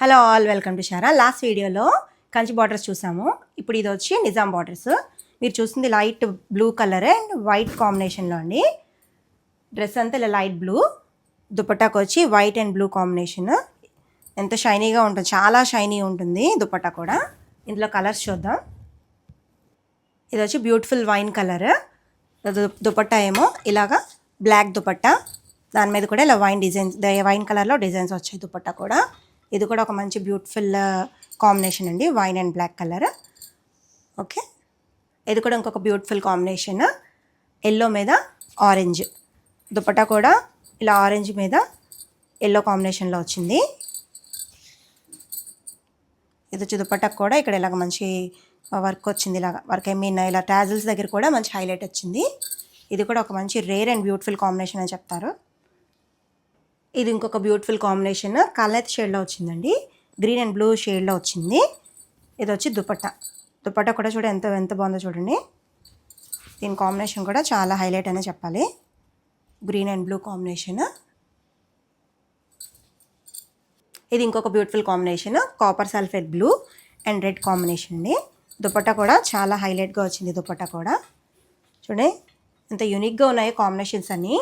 Hello all, welcome to Sarah. Last వీడియోలో Kanchi borders చూసాము. ఇప్పుడు ఇది వచ్చి నిజాం బార్డర్స్. మీరు చూస్తుంది light blue colour and white కాంబినేషన్లో అండి. డ్రెస్ అంతా ఇలా లైట్ బ్లూ, దుపట్టాకు వచ్చి వైట్ అండ్ బ్లూ కాంబినేషన్. ఎంత షైనీగా ఉంటుంది, చాలా షైనీ ఉంటుంది దుపట్టా కూడా. ఇందులో కలర్స్ చూద్దాం. ఇది వచ్చి బ్యూటిఫుల్ వైన్ కలర్. దుపట్టా ఏమో ఇలాగా బ్లాక్ దుపట్టా, దాని మీద కూడా ఇలా వైన్ కలర్లో డిజైన్స్ వచ్చాయి దుపట్టా కూడా. ఇది కూడా ఒక మంచి బ్యూటిఫుల్ కాంబినేషన్ అండి, wine and black colour. Okay, ఇది కూడా ఇంకొక బ్యూటిఫుల్ కాంబినేషన్, ఎల్లో మీద ఆరెంజ్. దుపట్టా కూడా ఇలా ఆరెంజ్ మీద ఎల్లో కాంబినేషన్లో వచ్చింది. ఇది వచ్చి దుపట్టాకు కూడా ఇక్కడ ఇలాగ మంచి వర్క్ వచ్చింది. ఇలాగ వర్క్ ఇలా టాజిల్స్ దగ్గర కూడా మంచి హైలైట్ వచ్చింది. ఇది కూడా ఒక మంచి రేర్ అండ్ బ్యూటిఫుల్ కాంబినేషన్ అని చెప్తారు. ఇది ఇంకొక బ్యూటిఫుల్ కాంబినేషన్, కలర్ షేడ్లో వచ్చిందండి, గ్రీన్ అండ్ బ్లూ షేడ్లో వచ్చింది. ఇది వచ్చి దుపట్టా కూడా ఎంత బాగుందో చూడండి. దీని కాంబినేషన్ కూడా చాలా హైలైట్ అనే చెప్పాలి, గ్రీన్ అండ్ బ్లూ కాంబినేషన్. ఇది ఇంకొక beautiful combination, copper sulphate blue and red combination అండి. దుపట్టా కూడా చాలా హైలైట్గా వచ్చింది. దుపట్టా కూడా చూడండి ఎంత యూనిక్గా ఉన్నాయి కాంబినేషన్స్ అన్నీ.